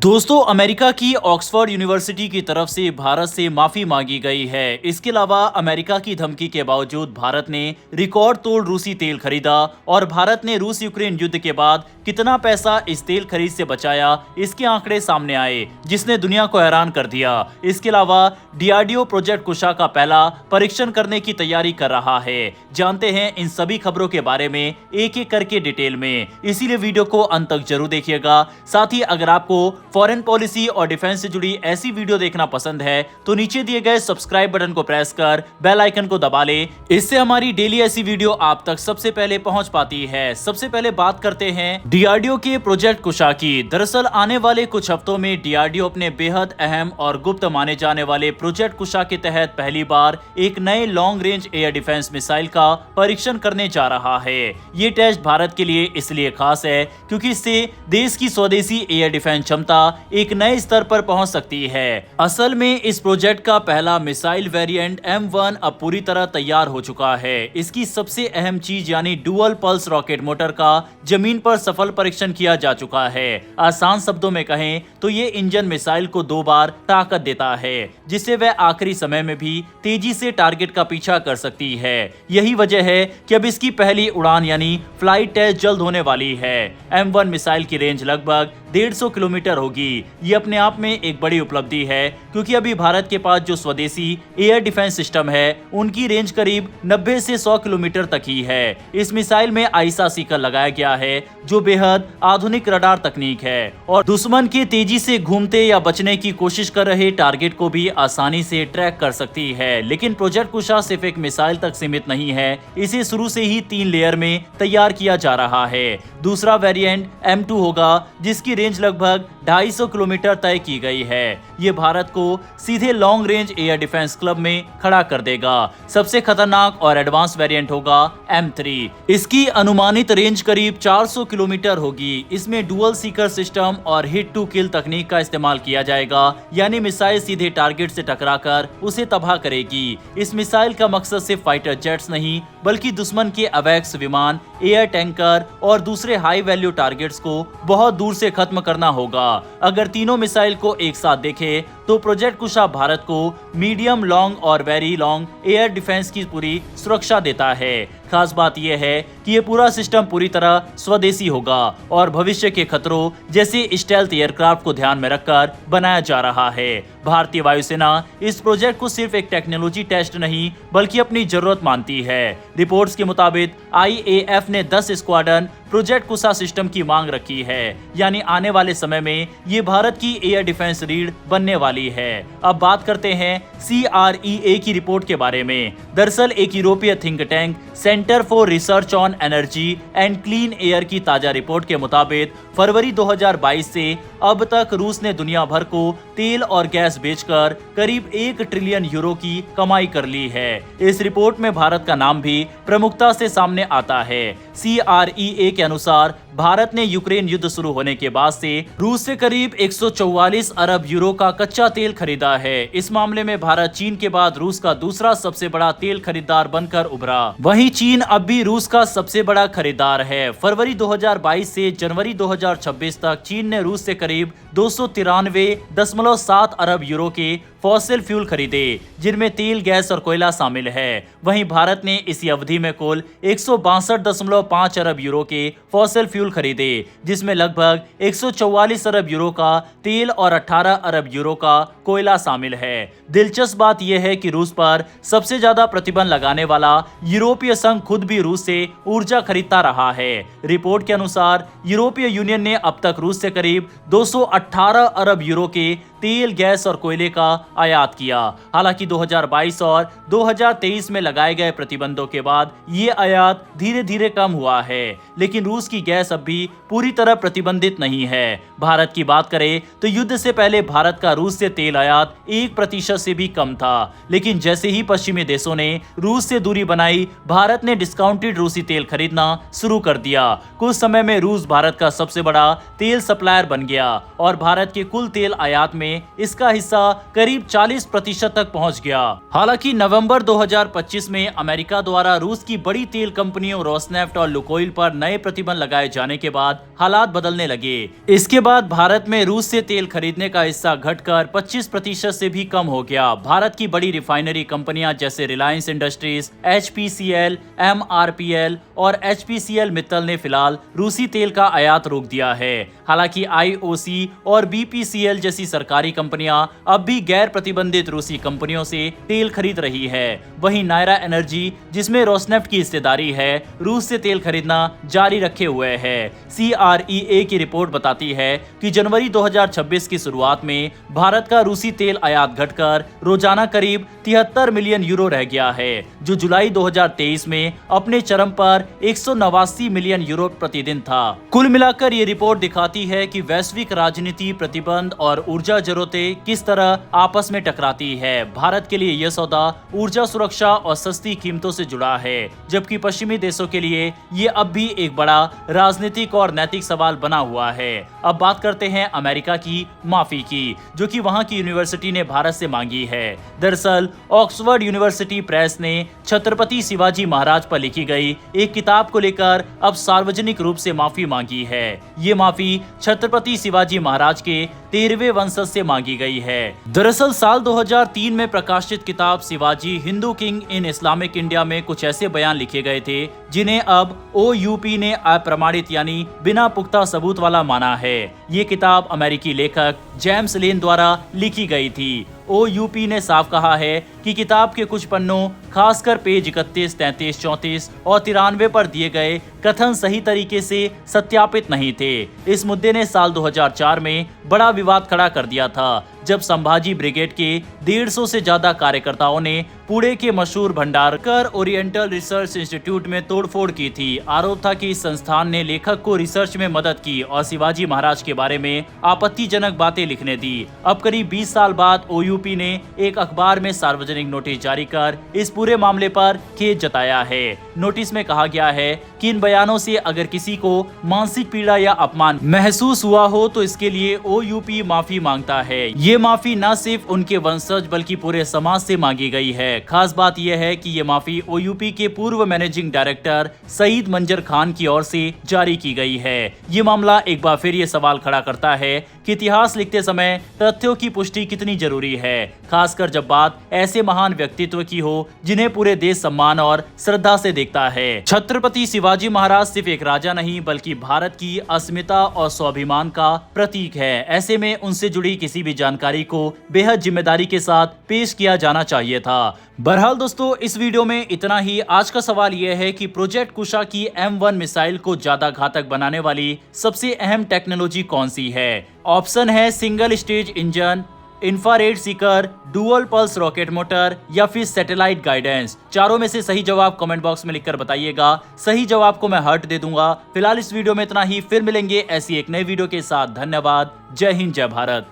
दोस्तों, अमेरिका की Oxford university की तरफ से भारत से माफी मांगी गई है। इसके अलावा अमेरिका की धमकी के बावजूद भारत ने रिकॉर्ड तोड़ रूसी तेल खरीदा और भारत ने रूस यूक्रेन युद्ध के बाद कितना पैसा इस तेल खरीद से बचाया, इसके आंकड़े सामने आए, जिसने दुनिया को हैरान कर दिया। इसके अलावा डीआरडीओ प्रोजेक्ट कुशा का पहला परीक्षण करने की तैयारी कर रहा है। जानते हैं इन सभी खबरों के बारे में एक एक करके डिटेल में, इसीलिए वीडियो को अंत तक जरूर देखिएगा। साथ ही अगर आपको फॉरेन पॉलिसी और डिफेंस से जुड़ी ऐसी वीडियो देखना पसंद है तो नीचे दिए गए सब्सक्राइब बटन को प्रेस कर बेल आइकन को दबा ले। इससे हमारी डेली ऐसी वीडियो आप तक सबसे पहले पहुंच पाती है। सबसे पहले बात करते हैं डीआरडीओ के प्रोजेक्ट कुशा की। दरअसल आने वाले कुछ हफ्तों में डीआरडीओ अपने बेहद अहम और गुप्त माने जाने वाले प्रोजेक्ट कुशा के तहत पहली बार एक नए long range air defence missile का परीक्षण करने जा रहा है। ये टेस्ट भारत के लिए इसलिए खास है क्योंकि इससे देश की स्वदेशी एयर डिफेंस क्षमता एक नए स्तर पर पहुंच सकती है। असल में इस प्रोजेक्ट का पहला मिसाइल वेरिएंट M1 अब पूरी तरह तैयार हो चुका है। इसकी सबसे अहम चीज यानी डुअल पल्स रॉकेट मोटर का जमीन पर सफल परीक्षण किया जा चुका है। आसान शब्दों में कहें तो ये इंजन मिसाइल को 2 बार ताकत देता है, जिससे वह आखिरी समय में भी तेजी से टारगेट का पीछा कर सकती है। यही वजह है कि अब इसकी पहली उड़ान यानी फ्लाइट टेस्ट जल्द होने वाली है। M1 मिसाइल की रेंज लगभग 150 किलोमीटर होगी। ये अपने आप में एक बड़ी उपलब्धि है क्योंकि अभी भारत के पास जो स्वदेशी एयर डिफेंस सिस्टम है उनकी रेंज करीब 90 से 100 किलोमीटर तक ही है। इस मिसाइल में आईसा सीकर लगाया गया है जो बेहद आधुनिक रडार तकनीक है और दुश्मन के तेजी से घूमते या बचने की कोशिश कर रहे टारगेट को भी आसानी से ट्रैक कर सकती है। लेकिन प्रोजेक्ट कुशा सिर्फ एक मिसाइल तक सीमित नहीं है, इसे शुरू से ही 3 लेयर में तैयार किया जा रहा है। दूसरा वेरिएंट M2 होगा जिसकी रेंज लगभग 250 किलोमीटर तय की गई है। ये भारत को सीधे long range air defence club में खड़ा कर देगा। सबसे खतरनाक और एडवांस वेरिएंट होगा M3। इसकी अनुमानित रेंज करीब 400 किलोमीटर होगी। इसमें डुअल सीकर सिस्टम और हिट टू किल तकनीक का इस्तेमाल किया जाएगा, यानी मिसाइल सीधे टारगेट से टकराकर उसे तबाह करेगी। इस मिसाइल का मकसद सिर्फ फाइटर जेट्स नहीं बल्कि दुश्मन के अवैक्स विमान, एयर टैंकर और दूसरे हाई वैल्यू टारगेट्स को बहुत दूर से खत्म करना होगा। अगर तीनों मिसाइल को एक साथ देखें तो प्रोजेक्ट कुशा भारत को मीडियम, लॉन्ग और वेरी लॉन्ग एयर डिफेंस की पूरी सुरक्षा देता है। खास बात यह है कि ये पूरा सिस्टम पूरी तरह स्वदेशी होगा और भविष्य के खतरों जैसे स्टेल्थ एयरक्राफ्ट को ध्यान में रखकर बनाया जा रहा है। भारतीय वायुसेना इस प्रोजेक्ट को सिर्फ एक टेक्नोलॉजी टेस्ट नहीं बल्कि अपनी जरूरत मानती है। रिपोर्ट्स के मुताबिक IAF ने 10 स्क्वाड्रन प्रोजेक्ट कुशा सिस्टम की मांग रखी है, यानी आने वाले समय में ये भारत की एयर डिफेंस रीढ़ बनने वाली है। अब बात करते हैं CREA की रिपोर्ट के बारे में। दरअसल एक यूरोपीय think tank centre for research on energy and clean air की ताजा रिपोर्ट के मुताबिक फरवरी 2022 से अब तक रूस ने दुनिया भर को तेल और गैस बेचकर करीब 1 ट्रिलियन यूरो की कमाई कर ली है। इस रिपोर्ट में भारत का नाम भी प्रमुखता से सामने आता है। CREA के अनुसार भारत ने यूक्रेन युद्ध शुरू होने के बाद से रूस से करीब 144 अरब यूरो का कच्चा तेल खरीदा है। इस मामले में भारत चीन के बाद रूस का दूसरा सबसे बड़ा तेल खरीदार बनकर उभरा। वहीं चीन अब भी रूस का सबसे बड़ा खरीदार है। फरवरी 2022 से जनवरी 2026 तक चीन ने रूस से करीब 293.7 अरब यूरो के फॉसिल फ्यूल खरीदे, जिनमें तेल, गैस और कोयला शामिल है। वहीं भारत ने इसी अवधि में कुल 162.5 अरब यूरो के फॉसिल फ्यूल खरीदे, जिसमें लगभग 144 अरब यूरो का तेल और 18 अरब यूरो का कोयला शामिल है। दिलचस्प बात यह है कि रूस पर सबसे ज्यादा प्रतिबंध लगाने वाला यूरोपीय संघ खुद भी रूस से ऊर्जा खरीदता रहा है। रिपोर्ट के अनुसार यूरोपीय यूनियन ने अब तक रूस से करीब 218 अरब यूरो के तेल, गैस और कोयले का आयात किया। हालांकि 2022 और 2023 में लगाए गए प्रतिबंधों के बाद ये आयात धीरे धीरे कम हुआ है, लेकिन रूस की गैस अब भी पूरी तरह प्रतिबंधित नहीं है। भारत की बात करें तो युद्ध से पहले भारत का रूस से तेल आयात 1% से भी कम था, लेकिन जैसे ही पश्चिमी देशों ने रूस से दूरी बनाई, भारत ने डिस्काउंटेड रूसी तेल खरीदना शुरू कर दिया। कुछ समय में रूस भारत का सबसे बड़ा तेल सप्लायर बन गया और भारत के कुल तेल आयात में में इसका हिस्सा करीब 40% तक पहुंच गया। हालांकि नवंबर 2025 में अमेरिका द्वारा रूस की बड़ी तेल कंपनियों रोसनेफ्ट और लुकोइल पर नए प्रतिबंध लगाए जाने के बाद हालात बदलने लगे। इसके बाद भारत में रूस से तेल खरीदने का हिस्सा घटकर 25% से भी कम हो गया। भारत की बड़ी रिफाइनरी कंपनियां जैसे रिलायंस इंडस्ट्रीज, HPCL, MRPL और HPCL मित्तल ने फिलहाल रूसी तेल का आयात रोक दिया है। हालांकि IOC और BPCL जैसी सरकारी कंपनियां अब भी गैर प्रतिबंधित रूसी कंपनियों से तेल खरीद रही है। वहीं नायरा एनर्जी, जिसमें रोसनेफ्ट की हिस्सेदारी है, रूस से तेल खरीदना जारी रखे हुए है। CREA की रिपोर्ट बताती है कि जनवरी 2026 की शुरुआत में भारत का रूसी तेल आयात घटकर रोजाना करीब 73 मिलियन यूरो रह गया है, जो जुलाई 2023 में अपने चरम पर 189 मिलियन यूरो प्रतिदिन था। कुल मिलाकर ये रिपोर्ट दिखाती है कि वैश्विक राजनीति, प्रतिबंध और ऊर्जा जरूरतें किस तरह आपस में टकराती है। भारत के लिए यह सौदा ऊर्जा सुरक्षा और सस्ती कीमतों से जुड़ा है, जबकि पश्चिमी देशों के लिए ये अब भी एक बड़ा राजनीतिक और नैतिक सवाल बना हुआ है। अब बात करते हैं अमेरिका की माफी की, जो कि वहां की यूनिवर्सिटी ने भारत से मांगी है। दरअसल ऑक्सफोर्ड यूनिवर्सिटी प्रेस ने छत्रपति शिवाजी महाराज पर लिखी गई एक किताब को लेकर अब सार्वजनिक रूप से माफी मांगी है। ये माफी छत्रपति शिवाजी महाराज के 13वें वंशज से मांगी गई है। दरअसल साल 2003 में प्रकाशित किताब Shivaji Hindu king in Islamic India में कुछ ऐसे बयान लिखे गए थे जिन्हें अब OUP ने अप्रमाणित यानी बिना पुख्ता सबूत वाला माना है। ये किताब अमेरिकी लेखक जेम्स लेन द्वारा लिखी गई थी। OUP ने साफ कहा है कि किताब के कुछ पन्नों, खासकर पेज 31, 33, 34 और 93 पर दिए गए कथन सही तरीके से सत्यापित नहीं थे। इस मुद्दे ने साल 2004 में बड़ा विवाद खड़ा कर दिया था, जब संभाजी ब्रिगेड के 150 से ज्यादा कार्यकर्ताओं ने पुणे के मशहूर भंडारकर ओरिएंटल रिसर्च इंस्टीट्यूट में तोड़फोड़ की थी। आरोप था कि इस संस्थान ने लेखक को रिसर्च में मदद की और शिवाजी महाराज के बारे में आपत्तिजनक बातें लिखने दी। अब करीब 20 साल बाद OUP ने एक अखबार में सार्वजनिक नोटिस जारी कर इस पूरे मामले पर खेद जताया है। नोटिस में कहा गया है कि इन बयानों से अगर किसी को मानसिक पीड़ा या अपमान महसूस हुआ हो तो इसके लिए OUP माफी मांगता है। ये माफी न सिर्फ उनके वंशज बल्कि पूरे समाज से मांगी गई है। खास बात यह है कि ये माफी OUP के पूर्व मैनेजिंग डायरेक्टर सईद मंजर खान की ओर से जारी की गई है। ये मामला एक बार फिर ये सवाल खड़ा करता है कि इतिहास लिखते समय तथ्यों की पुष्टि कितनी जरूरी है, खासकर जब बात ऐसे महान व्यक्तित्व की हो जिन्हें पूरे देश सम्मान और श्रद्धा से देखता है। छत्रपति शिवाजी महाराज सिर्फ एक राजा नहीं बल्कि भारत की अस्मिता और स्वाभिमान का प्रतीक है। ऐसे में उनसे जुड़ी किसी भी जानकारी को बेहद जिम्मेदारी के साथ पेश किया जाना चाहिए था। बहरहाल दोस्तों, इस वीडियो में इतना ही। आज का सवाल यह है कि प्रोजेक्ट कुशा की M1 मिसाइल को ज्यादा घातक बनाने वाली सबसे अहम टेक्नोलॉजी कौन सी है? ऑप्शन है single stage engine, infrared Sikar, dual pulse rocket motor या फिर सैटेलाइट गाइडेंस। चारों में से सही जवाब कमेंट बॉक्स में लिखकर बताइएगा। सही जवाब को मैं हार्ट दे दूंगा। फिलहाल इस वीडियो में इतना ही, फिर मिलेंगे ऐसी एक नई वीडियो के साथ। धन्यवाद। जय हिंद, जय भारत।